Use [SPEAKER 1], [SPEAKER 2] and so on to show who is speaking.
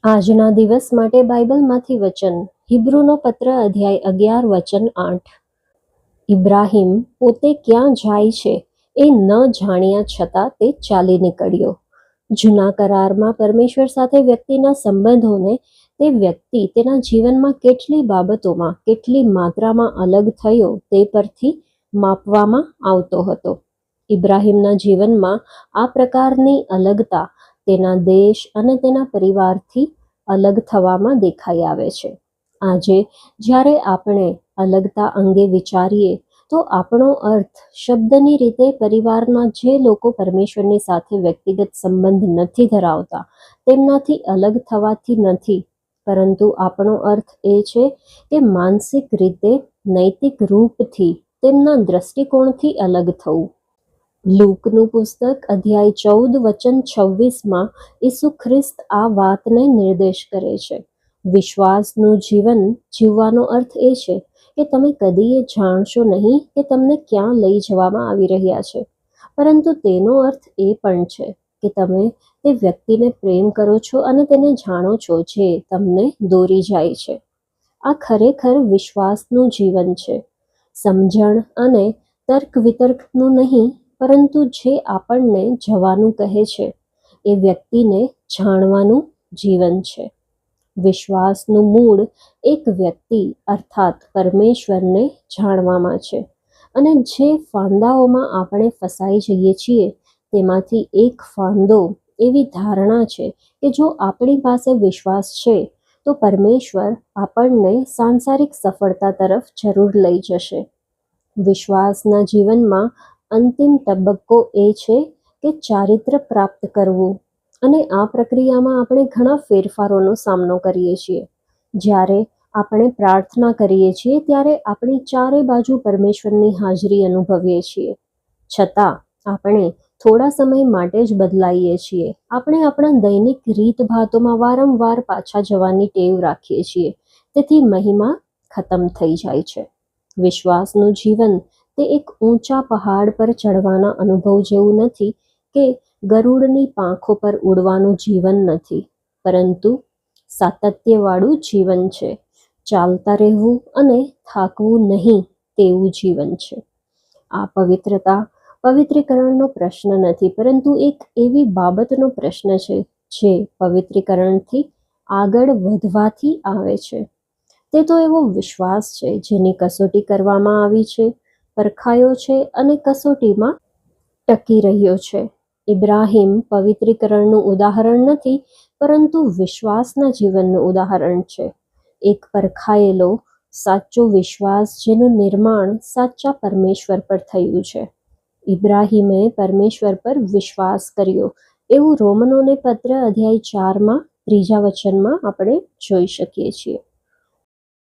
[SPEAKER 1] આજના દિવસ માટે બાઇબલમાંથી વચન. હિબ્રુનો પત્ર અધ્યાય 11 વચન 8. ઇબ્રાહિમ પોતે ક્યાં જાય છે એ ન જાણ્યા છતાં તે ચાલી નીકળ્યો. જૂના કરારમાં પરમેશ્વર સાથે વ્યક્તિના સંબંધોને તે વ્યક્તિ તેના જીવનમાં કેટલી બાબતોમાં કેટલી માત્રામાં અલગ થયો તે પરથી માપવામાં આવતો હતો. ઇબ્રાહિમના જીવનમાં આ પ્રકારની અલગતા તેના દેશ અને તેના પરિવારથી અલગ થવામાં દેખાઈ આવે છે. આજે જ્યારે આપણે અલગતા અંગે વિચારીએ તો આપણો અર્થ શબ્દની રીતે પરિવારના જે લોકો પરમેશ્વરની સાથે વ્યક્તિગત સંબંધ નથી ધરાવતા તેમનાથી અલગ થવાથી નથી, પરંતુ આપણો અર્થ એ છે કે માનસિક રીતે, નૈતિક રૂપથી, તેમના દ્રષ્ટિકોણથી અલગ થવું. લૂકનું પુસ્તક અધ્યાય 14 વચન 26માં ઈસુ ખ્રિસ્ત આ વાતને નિર્દેશ કરે છે. વિશ્વાસનું જીવન જીવવાનો અર્થ એ છે કે તમે કદી એ જાણશો નહીં કે તમને ક્યાં લઈ જવામાં આવી રહ્યા છે, પરંતુ તેનો અર્થ એ પણ છે કે તમે તે વ્યક્તિને પ્રેમ કરો છો અને તેને જાણો છો જે તમને દોરી જાય છે. આ ખરેખર વિશ્વાસનું જીવન છે. સમજણ અને તર્ક વિતર્કનું નહીં, પરંતુ જે આપણને જવાનું કહે છે એ વ્યક્તિને જાણવાનું જીવન છે. વિશ્વાસનું મૂળ એક વ્યક્તિ અર્થાત પરમેશ્વરને જાણવામાં છે, અને જે ફાંદાઓમાં આપણે ફસાઈ જઈએ છીએ તેમાંથી એક ફાંદો એવી ધારણા છે કે જો આપણી પાસે વિશ્વાસ છે તો પરમેશ્વર આપણને સાંસારિક સફળતા તરફ જરૂર લઈ જશે. વિશ્વાસના જીવનમાં અંતિમ તબક્કો એ છે કે ચારિત્ર્ય પ્રાપ્ત કરવું, અને આ પ્રક્રિયામાં આપણે ઘણા ફેરફારોનો સામનો કરીએ છીએ. જ્યારે આપણે પ્રાર્થના કરીએ છીએ ત્યારે આપણી ચારે બાજુ પરમેશ્વરની હાજરી અનુભવીએ છીએ, છતાં આપણે થોડા સમય માટે જ બદલાઈએ છીએ. આપણે આપણા દૈનિક રીતભાતોમાં વારંવાર પાછા જવાની ટેવ રાખીએ છીએ, તેથી મહિમા ખતમ થઈ જાય છે. વિશ્વાસનું જીવન તે એક ઊંચા પહાડ પર ચડવાના અનુભવ જેવું નથી કે ગરુડની પાંખો પર ઉડવાનું જીવન નથી, પરંતુ સાતત્યવાળું જીવન છે. ચાલતા રહેવું અને થાકવું નહીં તેવું જીવન છે. આ પવિત્રીકરણનો પ્રશ્ન નથી, પરંતુ એક એવી બાબતનો પ્રશ્ન છે જે પવિત્રીકરણથી આગળ વધવાથી આવે છે. તે તો એવો વિશ્વાસ છે જેની કસોટી કરવામાં આવી છે, પરખાયો છે અને કસોટીમાં ટકી રહ્યો છે. ઇબ્રાહિમ પવિત્રીકરણનું ઉદાહરણ નથી, પરંતુ વિશ્વાસના જીવનનું ઉદાહરણ છે. એક પરખાયેલો સાચો વિશ્વાસ જેનું નિર્માણ સાચા પરમેશ્વર પર થયું છે. ઇબ્રાહિમે પરમેશ્વર પર વિશ્વાસ કર્યો એવું રોમનોને પત્ર અધ્યાય 4માં 3 વચનમાં આપણે જોઈ શકીએ છીએ.